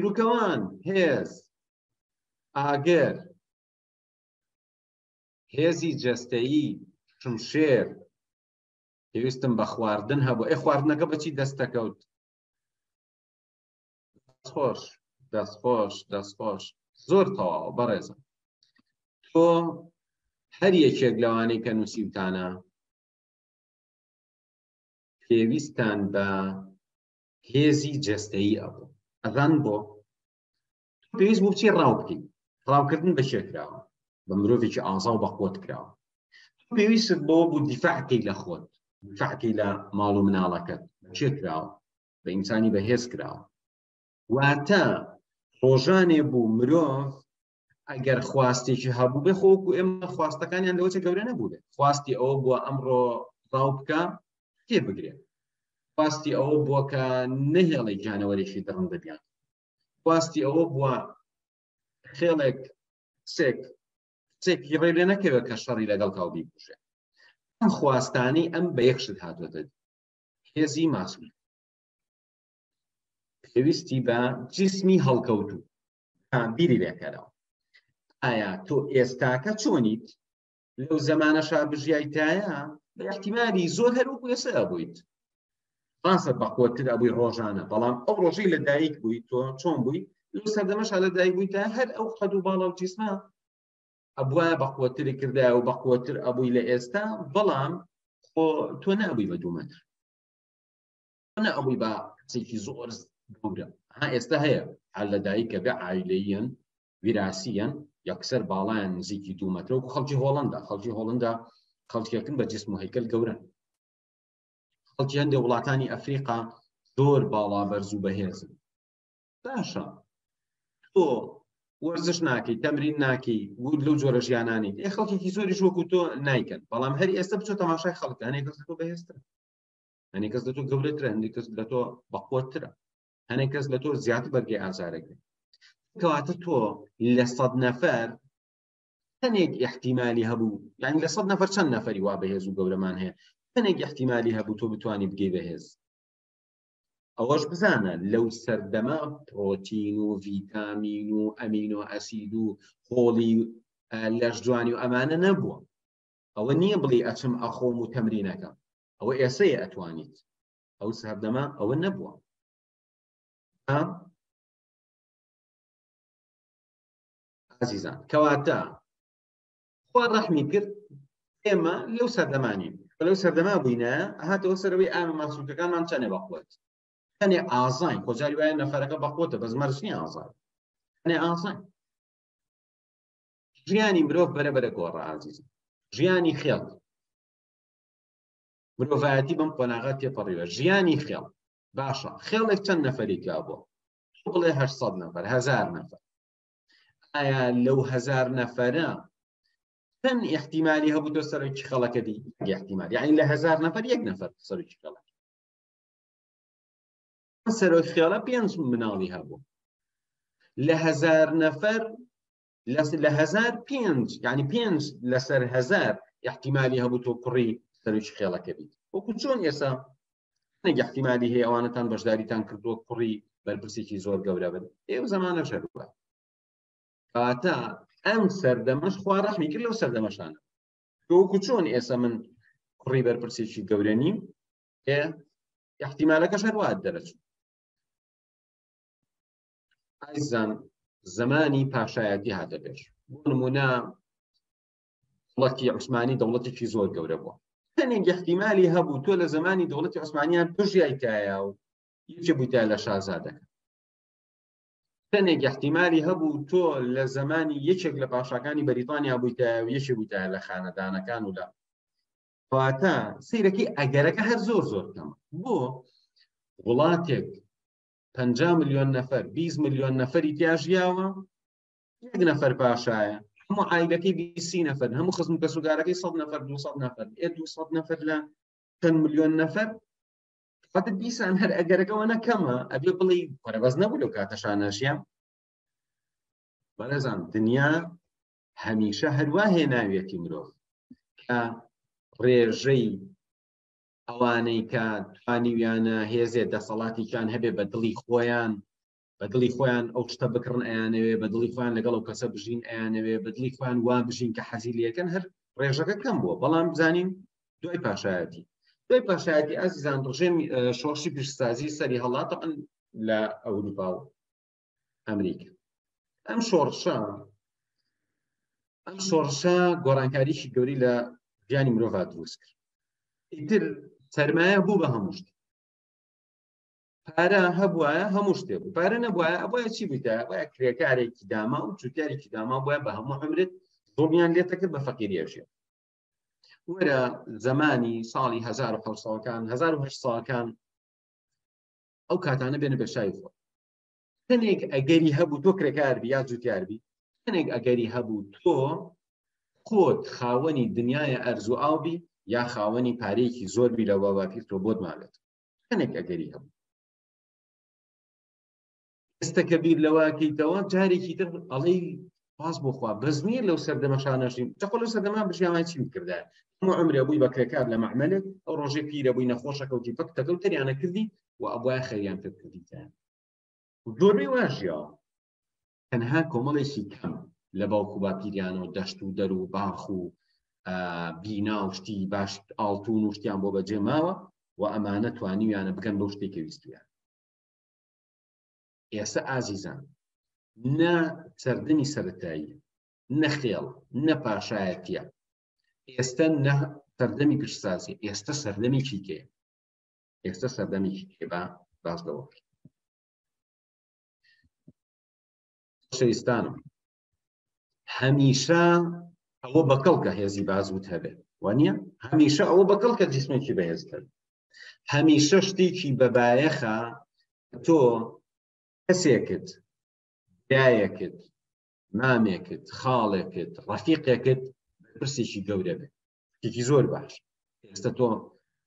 چیرۆکەوان هێز ئاگەر هێزی جەستەیی شمشێر پێویستم بە خواردن هەبوو ئێ خواردنەکە بەچی دەستەکەوت دەستخۆش دەستخۆش دەستخۆش زۆر تەواو بەڕێزم تۆ هەر یەکێک لەوانەی کە نووسیوتانە پێویستان بە هێزی جەستەیی ئەبوو ئەدان بۆ پێویست بوو بچی ڕاو بکەین ڕاوکردن بە شێکراوە بە مرۆڤێکی ئازا و بەخۆت کراوە پێویستت بۆ بوو دیفاعکەی لە خۆت دیفاعکەی لە ماڵ و مناڵەکەت چێ کراوە بە ئینسانی بەهێز کراوە واتە ڕۆژانێ بوو مرۆڤ ئەگەر خواستێکی هەبوو بێ خۆکو ئێمە خواستەکانیان لەوە چە گەورە نەبوو بێ خواستی ئەوە بووە ئەمڕۆ ڕاو بکە تێ بگرێت خواستی ئەوە بووە کە نەهێڵی جانەوەرێکی دڕن ببیان خواستی ئەوە بووە خێڵێک کچێکی ڕێ نەکەوێت کە شەڕی لەگەڵ کاوبی بژێ ئەم خواستانەی ئەم بە یەکشت هاتوۆتە هێزی ماسوول پێویستی بە جسمی هەڵکەوتوو بیری لێکەرەوە ئایا تۆ ئێستاکە چۆنیت لەو زەمانەشا بژیایتایە بە احتیمالی زۆر هەروەکو ئێستا ئەبوویت ڕاستە بەخۆتتر ئەبووی ڕۆژانە بەڵام ئەو ڕۆژەی لە دایک بووی تۆ چۆن بووی لەو سەردەمەشا لە دایک بوویتە هەر ئەو قەد و باڵە و جیسمە ئەبووە بەخۆتتری کردایە و بەخۆتتر ئەبووی لە ئێستا بەڵام تۆ نەبووی بە 2 مەتر تۆ نەبووی بە کچێکی زۆر گەورە ئێستا هەیە هەر لە دایکە بێ عایلەیەن ویراسیەن یەکسەر باڵایان نزیکی 2 مەتر و خەڵکی هۆڵەندا خەڵکیەکن بە جسم و هەیکەل گەورن خەڵکی هەندێک وڵاتانی ئەفریقا زۆر باڵا بەرز و بەهێزن باشە تۆ وەرزش ناکەی تەمرین ناکەی گوت لەو جۆرە ژیانانی خەڵکێکی زۆریش وەکو تۆ نایکەن بەڵام هەری ئێستا بچۆ تەماشای خەڵکە هەنێک کەس لە تۆ بەهێزترە هەنێک کەس لە تۆ گەورەترە هەندێک کەس لە تۆ بەخۆتترە هەنێک کەس لە تۆ زیاتر بەرگەی ئازارەگرێت کەواتە تۆ لە 100 نەفەر هەنێک احتیمالی هەبوو یعنی لە 100 نەفەر چەند نەفەری وا بەهێز و گەورەمان هەیە هەنێک احتیمالی هەبوو تۆ بتوانی بگەی بەهێز ئەوەش بزانە لەو سەردەمە پرۆتین و ڤیتامین و ئەمینۆ ئەسید و خۆڵی لەش جوانی و ئەمانە نەبووە ئەوە نییە بڵێ ئەچم ئەخۆم و تەمرینەکەم ئەوە ئێسەیە ئەتوانیت ئەو سەردەمە ئەوە نەبووە عزیزان کەواتە خوا ڕەحمی کرد ئێمە لەو سەردەمانین لەو سەردەما بووینە هاتەوە سەرەوەی ئامە ماسوولەکانمان چەنێ بەخۆت هەنێ ئازاین خۆجاری وایە نەفەرەکە بەخۆتە بەس مەرجنی ئازار هەنێ ئازاین ژیانی مرۆڤ بەرەبەرە گۆڕە عزیزم ژیانی خێڵ مرۆڤایەتی بەم قۆناغا تێپەڕیوە ژیانی خێڵ باشە خێڵێک چەند نەفەری کا بووە بڵێ 800 نەفەر 1000 نەفەر ئایا لەو 1000 نەفەرە چەند احتیمالی هەبوو تۆ سەرۆکی خەڵەکە دی احتیمال یعنی لە 1000 نەفەر 1 نەفەر سەرۆکی خەڵک سەرۆکی خێڵە 5 مناڵی هەبوو لە 1000 نەفەر لە 1000 5 یعنی 5 لەسەر 1000 احتیمالی هەبوو تۆ کوڕی سەرۆکی خێڵەکە بیت وەکو چۆن ئێستا هەنێک احتیمالی هەیە ئەوانەتان بەشداریتان کردووە کوڕی بەرپرسێکی زۆر گەورە بن ئێوە زەمانە شەروە کاتە ئەم سەردەمەش خوا ڕەحمی کرد لەو سەردەمەشانە وەکو چۆن ئێستا من کوڕی بەرپرسێکی گەورە نیم احتیمالەکەش هەروە دەرەچوو عزیزان زمانی پاشایەتی هاتە پێش بۆ نمونە دەوڵەتی عوسمانی دەوڵەتێکی زۆر گەورە بووە هەنێک احتیمالی هەبوو تۆ لە زمانی دەوڵەتی عوسمانیان بژیایتایە و یەکێ بوویتە لە شازادەکە هەنێک احتیمالی هەبوو تۆ لە زمانی یەکێک لە پاشاکانی بەریتانیا بوویتایە و یەکێ بوویتایە لە خانەدانەکان و لە کەواتە سەیرەکەی ئەگەرەکە هەر زۆر زۆر کەمە بۆ وڵاتێک 50 ملیۆن نەفەر 20 ملیۆن نەفەری تیا ژیاوە 1 نەفەر پاشایە هەموو عایلەکەی 20 نەفەر هەموو خزم کەسوگارەکەی 100 نەفەر 200 نەفەر 200 نەفەر لە چەند ملیۆن نەفەر فقط دیسان هەر ئەگەرەکەەوە نەکەمە ئەبێ بڵێ پەرەبەز نەبوو لەو کاتەشانەشیان بەڕێزان دنیا هەمیشە هەروە هێناوێتی مرۆڤ کە ڕێژەی ئەوانەی کە توانیویانە هێزێ دەسەڵاتیان هەبێ بە دڵی خۆیان بە دڵی خۆیان ئەو شتە بکڕن ئەیانەوێ بە دڵی خۆیان لەگەڵ ئەو کەسە بژین ئەیانەوێ بە دڵی خۆیان وا بژین کە حەزی لەکەن هەر ڕێژەکە کەم بووە بەڵام بزانین دوای پاشایەتی ئازیزان ڕژێمی شۆڕشی پیشسازی سەری هەڵاتە لە ئەوروپا و ئەمریکا ئەم شۆڕشە گۆڕانکاریشی گەوری لە ژیانی مرۆڤ دروست کرد ئیتر سەرمایە بوو بە هەموو شت پارە هەبوایە هەموو شتێ بوو پارە نەبوایە ئەوە چی بوویتە ئەوە کرێکارێکی داما و جوتیارێکی داما بووە بە هەموو عمرت زۆڵیان لێتە کرد بە فەقیریەژێ وەرە زمانی ساڵی 1970 ئەو کاتانە بێنە بە شای خۆ کەنێک ئەگەری هەبوو تۆ کرێکاربی یا جوتیاربی کەنێک ئەگەری هەبوو تۆ خۆت خاوەنی دنیای ئەرز و ئاوبی یا خاوەنی پارەیەکی زۆربی لە واباپیر تۆ بۆت ماڵێت کەنێک ئەگەری هەبوو ئێستا کە بیر لەواکەیتەوە جارێکی تر ئەڵێ باز بۆخوا بەزمیر لەو سەردەمەشانەژین جەخۆ لەو سەردەما بژیاوان چی بکردە هەموو عمرێ بووی بە کرێکار لە مەعمەلێک ئەو ڕۆژێ پیرە بووی نەخۆشە کەوتی پەکتەکە و تەریانە کردی و ئەبوایە خەریان پێ کردیتیان زۆربەی واژیاوە تەنها کۆمەڵێکی کەم لە باوکو باپیریانە و دەشت و دەر و باخ و بینا و شتی باش ئاڵتون و شتیان بۆ بەجێ ماوە و ئەمانە توانیویانە بگەن بەو شتێکی ویستویان ئێستا ئازیزان نە سەردەمی سەرەتایی نە خێڵ نە پاشایەتیە ئێستا نە سەردەمی پیشسازی ئێستا سەردەمی چیکەیە ئێستا سەردەمی چیکێ باز لەوە شەویستانم هەمیشە ئەوە بەکەڵکە هێزی بازوت هەبێت وانە هەمیشە ئەوە بەکەڵکە جسمێکی بەهێز هەبێت هەمیشە شتێکی بەبایەخە تۆ کەسێکت دایەکت مامێکت خاڵێکت ڕەفیقێکت پرسێکی گەورە بێت شتێکی زۆر باش ئێستا تۆ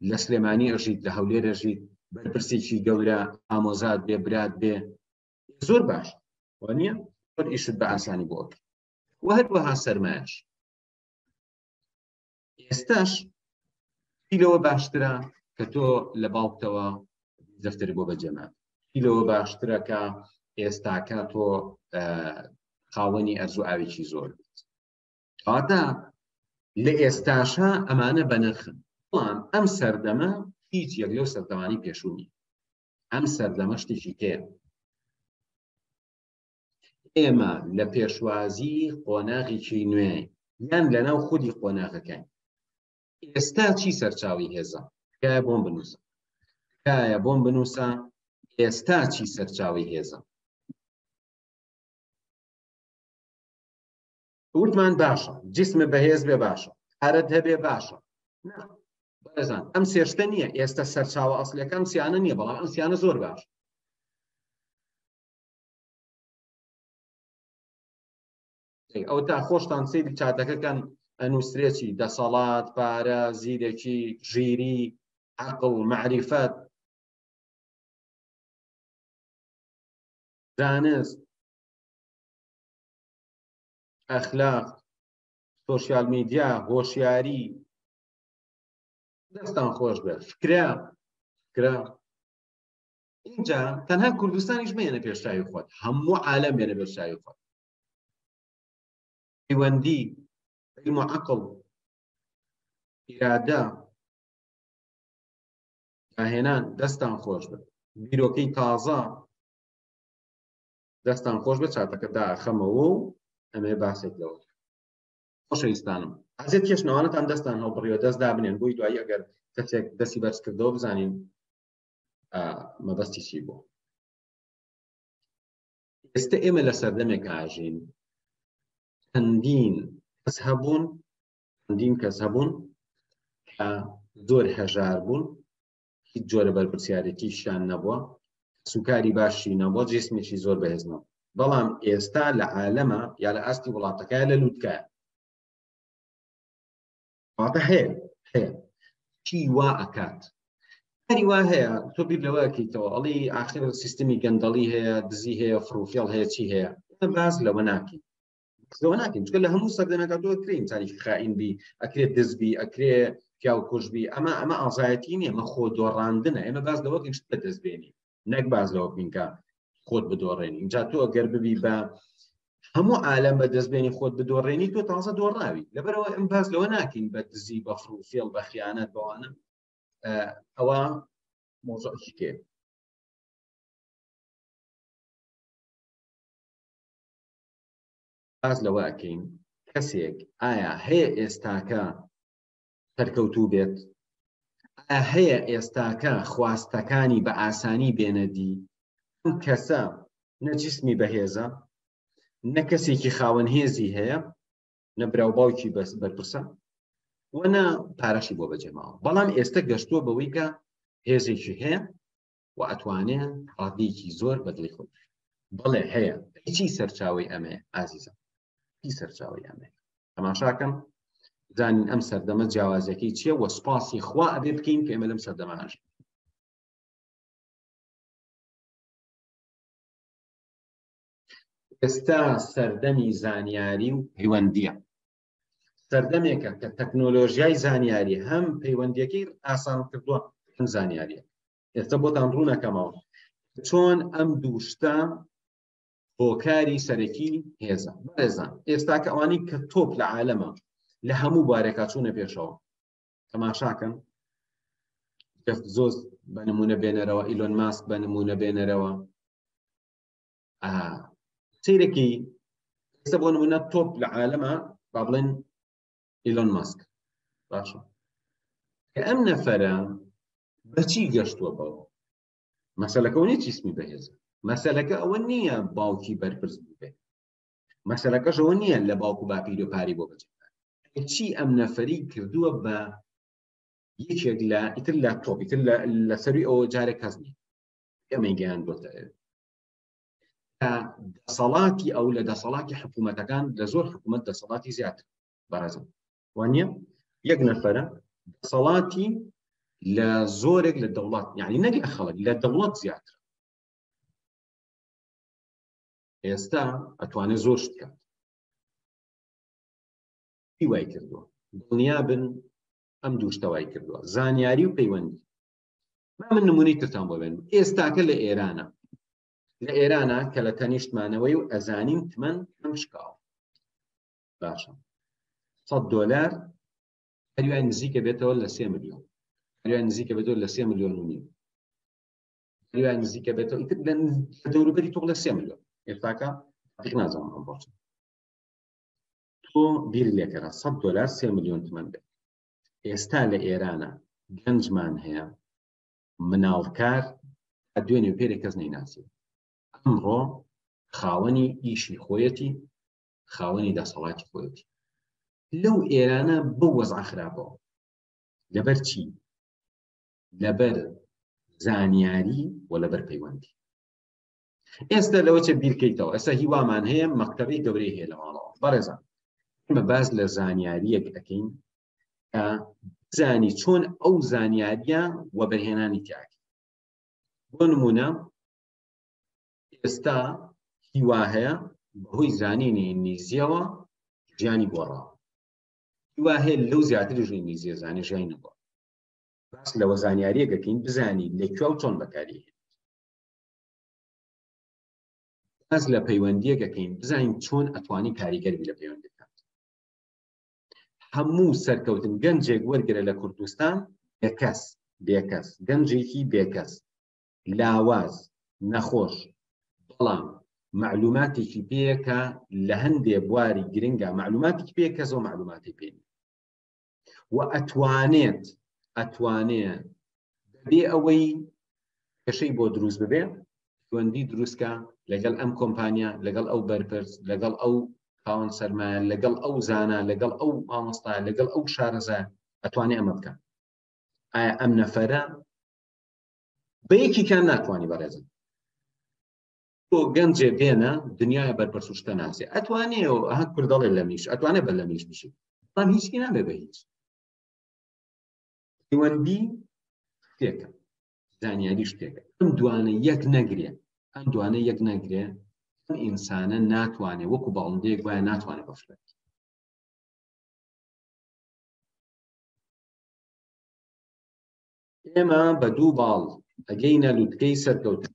لە سلێمانی ئەژیت لە هەولێر ئەژیت بەرپرسێکی گەورە ئامۆزات بێ برات بێ زۆر باش وانە زۆر ئیشت بە ئاسانی بۆ ئەکرد و هەروەها سەرمایەش ئێستاش پیلەوە باشترە کە تۆ لە باوکتەوە دەفتەر بۆ بەجێما پیلەوە باشترە کە ئێستاکە تۆ خاوەنی ئەرز و ئاوێکی زۆر بێت کاتە لە ئێستاشە ئەمانە بەنرخن بەڵام ئەم سەردەمە هیچ یەک لەو سەردەمانی پێشوونی ئەم سەردەمە شتێکی تێ ئێمە لە پێشوازی قۆناغێکی نوێ یان لەناو خودی قۆناغەکەین ئێستا چی سەرچاوی هێزە تکایە بۆم بنووسە تکایە بۆم بنووسە ئێستا چی سەرچاوی هێزە وتمان باشە جسمە بەهێز بێ باشە پارەت هەبێ باشە بەرەزان ئەم سێشتە نییە ئێستا سەرچاوە ئەسڵیەکەم سیانە نییە بەڵام ئەم سیانە زۆر باش ئەو تا خۆشتان سەیری چاتەکەکان ئەنووسرێکی دەسەڵات پارە زیرێکی ژیری عەقڵ مەعریفەت زانست ئەخلاق سۆشیال میدیا هۆشیاری دەستان خۆش بێت فکرا اینجا تەنها کوردستانیش مێنە پێشتاوی خۆت هەموو عالەم بێنە پێشتاوی خۆت پەیوەندی علم و عەقڵ ئیرادە داهێنان دەستان خۆش بێت بیرۆکەی تازە دەستان خۆش بێت چاتەکە داخەمەوە و ئەمێ باسێک لەوە خۆشەویستانم ئازێت کێشنەوانتان دەستان هەڵبڕیوە دەست دابنێن بۆی دوایی ئەگەر کەسێک دەستی بەرز کردەوە بزانین مەبەستی چی بوو ئێستا ئێمە لە سەردەمێک ئاژین چەندین کەس هەبوون کە زۆر هەژار بوون هیچ جۆرە بەرپرسیارەتیشیان نەبووە سوکاری باشی نەبووە جسمێکی زۆر بەهێز نەبوو بەڵام ئێستا لە عالەمە یا لە ئاستی وڵاتەکە لە لووتکە واتە هەیە چی وا ئەکات هەری وا هەیە تۆ بیر لەوەکەیتەوە ئەڵی ئاخر سیستمی گەندەڵی هەیە دزی هەیە فڕوفێڵ هەیە چی هەیە باز لەوە ناکەین چکە لە هەموو سەردەمێکە تۆ کرێن چاریکی خائین بی ئەکرێت دزبی ئەکرێ پیاو کوژبی ئەمە ئازایەتی نیە ئەمە خۆ دۆڕاندنە ئێمە باز لەوەکەین شت بەدەستبێنی نەک باز لەوە بینکە خۆت بدۆڕێنی. اینجا تۆ ئەگەر ببی بە هەموو عالەم بە دەستبێنی خۆت بدۆڕێنی تۆ تازە دۆڕاوی. لەبەرەوە ئەم باس لەوە ناکەین بە دزی بە فڕوفێڵ بە خیانەت بەوانە. ئەوە مۆزوعێکی کێ. باز لەوە ئەکەین کەسێک ئایا هەیە ئێستاکە سەرکەوتوو بێت، ئایا هەیە ئێستاکە خواستەکانی بە ئاسانی بێنەدی. ئەم کەسە نە جیسمی بەهێزە، نە کەسێکی خاوەن هێزی هەیە، نە براو باوکی بەرپرسە، وەنە پارەشی بۆ بەجێماوە. بەڵام ئێستا گەشتووە بەوەی کە هێزێکی هەیە و ئەتوانێت ڕادێکی زۆر بەدڵی خۆی. بەڵێ هەیە. هیچی سەرچاوی ئەمێ ئازیزم، هیچ سەرچاوی ئەمێ. تەماشاکەم زانین ئەم سەردەمە جیاوازەکەی چییە و سوپاسی خوا ئەبێ بکەین کە ئێمە لەم سەردەمانەش. ئێستا سەردەمی زانیاری و پەیوەندیە. سەردەمێکە کە تەکنۆلۆژیای زانیاری هەم پەیوەندیەکەی ئاسان کردووە هەم زانیاریە. ئێستا بۆتان ڕوو نەکەمەوە چۆن ئەم دوو شتە هۆکاری سەرەکی هێزە. بەڕێزان ئێستا کە ئەوانەی کە تۆپ لە عالەمە لە هەموو بارێکا چوونە پێشەوە. تەماشاکەن جەف زۆز بە نمونە بێنەرەوە، ئیلۆن ماسک بە نمونە بێنەرەوە. سیرێکی ئێستا بۆ نمونە تۆپ لە عالەمە با بڵێن ئیلۆن ماسک. باشە کە ئەم نەفەرە بەچی گەشتووە بەوە؟ مەسەلەکە نیە جیسمی بەهێزە، مەسەلەکە ئەوە نییە باوکی بەرپرس بووبێ، مەسەلەکەش ئەوە نییە لە باوکو باپیر و پاری بۆ بەجێبێت. چی ئەم نەفەری کردووە بە یەکێک لە ئیتر لە تۆپ ئیتر لە سەروی ئەوە جارێک کەس نییە ئەمەی گەیاندووەتە دەسەڵاتی ئەو لە دەسەڵاتی حکوومەتەکان لە زۆر حکوومەت دەسەڵاتی زیاتر. بەڕێزم وانە یەک نەفەرە دەسەڵاتی لە زۆرێک لە دەوڵات، یعنی نەک لە خەڵک، لە دەوڵەت زیاتر. ئێستا ئەتوانێت زۆر شت بکات. هی وای کردووە دڵنیا بن ئەم دوو شتە وای کردووە، زانیاری و پەیوەندی. من نمونەی ترتان بۆ بێنم. ئێستاکە لە ئێرانە، لە ئێرانە کە لە تەنیشتمانەوەی و ئەزانیم تمەن ئەم شکاوە. باشە $100 هەریوای نزیکە بێتەوە لە 3 ملیۆن، هەریوای نزیکە بێتەوە لە 3 ملیۆن و نیم، هەریوای نزیکە بێتەوە لە دەوروبەری تۆ لە 3 ملیۆن. ئێستاکە دقیق نازانم ئەم بۆچە. تۆ بیر لێکەرە $100 3 ملیۆن تمەن بێت. ئێستا لە ئێرانە گەنجمان هەیە مناڵکار دوێنێ و پێرێک کەس نەیناسێت. ئەمڕۆ خاوەنی ئیشی خۆیەتی، خاوەنی دەسەڵاتی خۆیەتی. لەو ئێرانە بەو وەزع خراپەوە. لەبەر چی؟ لەبەر زانیاری و لەبەر پەیوەندی. ئێستا لەوە چە بیرکەیتەوە. ئێستا هیوامان هەیە مەکتەبەی گەورەی هەیە لە ماڵەوە. بەڕێزان ئێمە باز لە زانیاریەک ئەکەین کە بزانی چۆن ئەو زانیاریە وەبەرهێنانی تیاکە. بۆ نمونە ئێستا هیوا هەیە بەهۆی زانینی ئینگلیزیەوە ژیانی گۆڕاوە. هیوا هەیە لەو زیاتر ژنی ئینگلیزیە زانی ژیانی نەگۆڕ. باس لەوە زانیاریەکەکەین بزانی لەکوێ و چۆن بەکاری هێنێت. باز لە پەیوەندیەکەکەین بزانین چۆن ئەتوانی کاریگەری لە پەیوەندی بکات. هەموو سەرکەوتن گەنجێک وەرگرە لە کوردستان بێکەس گەنجێکی بێکەس لاواز نەخۆش، بەڵام معلوماتێکی پێیەکە لە هەندێ بواری گرنگە معلوماتێکی پێ کەسەوە معلوماتی پێنی و ئەتوانێت بێ ئەوەی کەشەی بۆ دروست ببێ پەیوەندی دروستکە لەگەڵ ئەم کۆمپانیا، لەگەڵ ئەو بەرپرس، لەگەڵ ئەو خاوەن سەرمایە، لەگەڵ ئەو زانە، لەگەڵ ئەو مامۆستا، لەگەڵ ئەو شارەزا ئەتوانێت ئەمە بکە. ئایا ئەم نەفەرە بە یەکیکان ناتوانانی بەڕێزم تۆ گەنجێ بێنە دنیای بەرپرس و شتە ناسێ. ئەتوانێ و هەک کوردەڵێ لە میش ئەتوانێت بە لە میش بشی، بەڵام هیچکی نابێ بە هیچ. پەیوەندی شتێکە، زانیاری شتێکە. ئەم دوانە یەک نەگرێ، ئەم ئینسانە ناتوانێت وەکو باڵندەیەک وایە ناتوانێت بەفرێت. ئێمە بە دوو باڵ ئەگەینە لووتکەی سەرکەوتن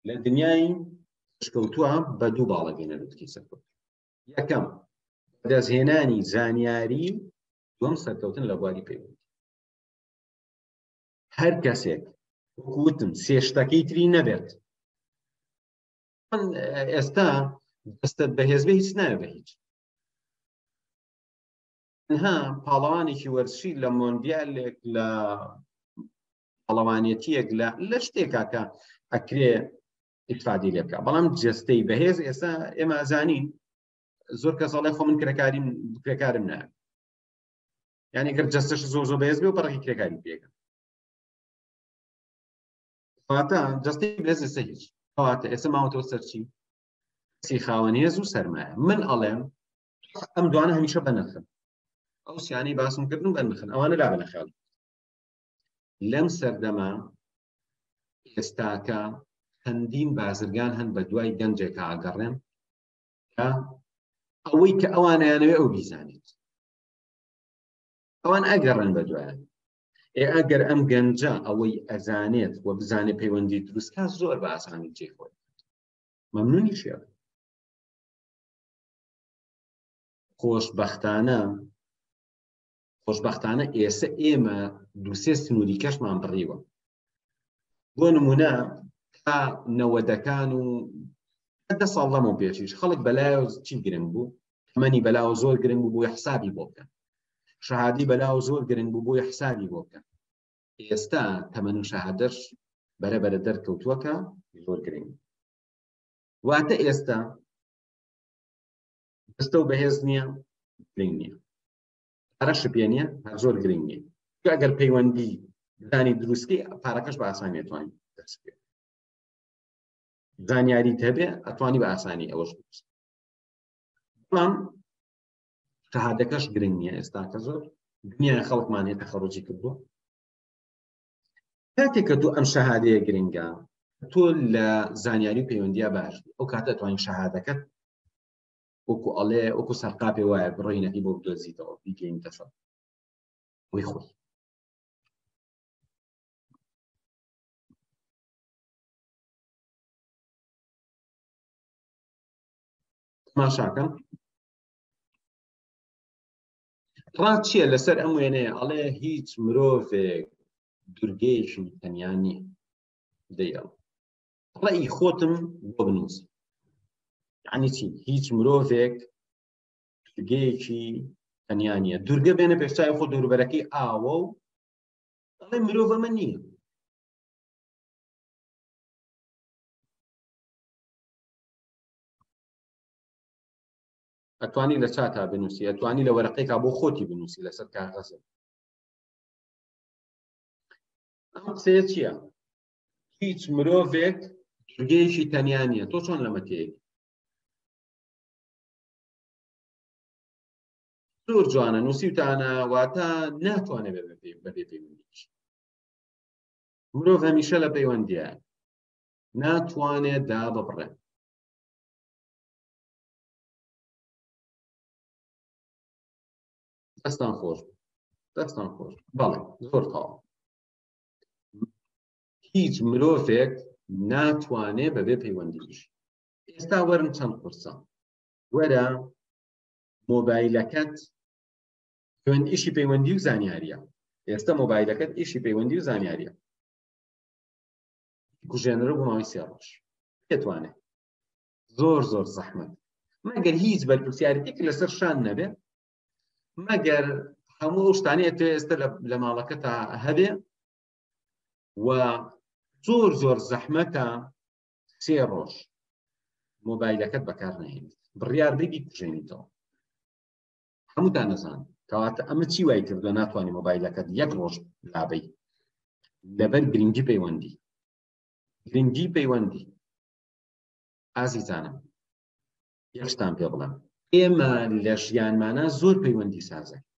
لە دنیای پشکەوتووە بە دوو باڵەگەینە لوتکی سەرکەوت. یەکەم دەستهێنانی زانیاری، دووەم سەرکەوتن لە بواری پەیوەندی. هەر کەسێک وتم سێشتەکەی تری نەبێت، من ئێستا دەستت بەهێز بێ هیچ نایە بە هیچ. تەنها پاڵەوانێکی وەرزشی لە مۆندیالێک لە پاڵەوانێتیەک لە شتێکا کە ئەکرێ ئیتفادی لێ بکە، بەڵام جەستەی بەهێز ئێستا ئێمە ئەزانین زۆر کەس ئەڵێ خۆ من کرێکارم نایە، یعنی ئەگەر جەستەش زۆر بەهێز بێ و پەڕەکی کرێکاری پێکە. کەواتە جەستەی بەهێز ئێستا هیچ. کەواتە ئێستا ماوەتەوە سەرچی کەسی خاوەن هێز و سەرمایە. من ئەڵێم ئەم دوانە هەمیشە بەنرخن، ئەو سیانەی باسم کردن بەنرخن، ئەوانە لا بەنەخێڵ. لەم سەردەما ئێستاکە هەندین بازرگان هەن بە دوای گەنجێکە ئاگەڕێن کە ئەوەی کە ئەوانیانەوێ ئەو بیزانێت، ئەوان ئەگەڕێن بە دوایان. ئەگەر ئەم گەنجە ئەوەی ئەزانێت و بزانێت پەیوەندی دروستکە زۆر بە ئاسانی جێخۆی. مەمنونی شێ. خۆشبەختانە ئێستا ئێمە دووسێ سنووری کەشمان بڕیوە. بۆ نمونە تا نەوەدەکان و 10 ساڵ لەمەوە پێشیش خەڵک بەلایەوە چی گرنگ بوو؟ تەمەنی بەلاوە زۆر گرنگ بوو بۆی حسابی بۆ بکەن، شەهادی بەلاوە زۆر گرنگ بوو بۆی حسابی بۆ بکەن. ئێستا تەمەن و شەهادەش بەرەبەرە دەرکەوتووەکە زۆر گرنگ. واتە ئێستا دەستە و بەهێز نییە، گرنگ نییە، پارەش پێ نییە، زۆر گرنگ نییە. ئەگەر پەیوەندی زانی دروستکەی پارەکەش بە ئاسانی ئەتوانی دەست پێ. زانیاریت هەبێ ئەتوانی بە ئاسانی ئەوەش بکەیت. بەڵام شەهادەکەش گرنگ نییە. ئێستا کە زۆر دنیای خەڵکمان هێ تەخەڕوجی کردووە. کاتێک کە تۆ ئەم شەهادەیە گرنگە، تۆ لە زانیاری پەیوەندیە باش بی، ئەو کاتە ئەتوانی شەهادەکەت وەکو ئەڵێ وەکو سەرقاپێ وایە بڕۆینەکەی بۆ بدۆزیتەوە بیگەینتە سەر وەی خۆی. تەماشاکەن ڕاست چییە لەسەر ئەم وێنەیە ئەڵێ هیچ مرۆڤێک دورگەیەکی تەنیا نییە. دەیڵ ڕێی خۆتم بۆ بنووس، یعنی چی؟ هیچ مرۆڤێک دورگەیەکی تەنیا نییە. دورگە بێنە پێشچای خۆ دەوروبەرەکەی ئاوە و ئەڵێ مرۆڤ ئەمە نییە. ئەتوانی لە چاتا بنووسی، ئەتوانی لە وەرەقەیەکا بۆ خۆتی بنووسی لەسەر کاغەزە. ئەم قسەیە چییە؟ هیچ مرۆڤێک دورگەیەکی تەنیا نییە. تۆ چۆن لەمە تێیەکی؟ زۆر جوانە نووسیوتانە، واتە ناتوانێت بەبێ پەیوەندیش. مرۆڤ هەمیشە لە پەیوەندیە، ناتوانێت دا ببڕێ. دەستان خۆش، دەستان خۆش. بەڵێ زۆر تاوە. هیچ مرۆڤێک ناتوانێت بەبێ پەیوەندیش. ئێستا وەرن چەند قورسە، وەرە مۆبایلەکەت ئیشی پەیوەندی و زانیاریە. ئێستا مۆبایلەکەت ئیشی پەیوەندی و زانیاریە. کوژێنەرە بۆ ماوەی 3 ڕۆژ پێتوانێت. زۆر زۆر زەحمەت، مەگەر هیچ بەرپرسیارەتێک لەسەر شان نەبێ، مەگەر هەموو ئەو شتانەیە تۆ ئێستا لە ماڵەکەتا هەبێ و زۆر زۆر زەحمەتە 3 ڕۆژ مۆبایلەکەت بەکار نهێنیت، بڕیار بێ بیکوژێنیتەوە. هەمووتان نەزان کەواتە ئەمە چی وای کردووە ناتوانانی مۆبایلەکەت 1 ڕۆژ لابەی لەبەر گرنگی پەیوەندی. گرنگی پەیوەندی ئازیزانم، یەک شتان پێ بڵێم، ئێمە لە ژیانمانە زۆر پەیوەندی سازە.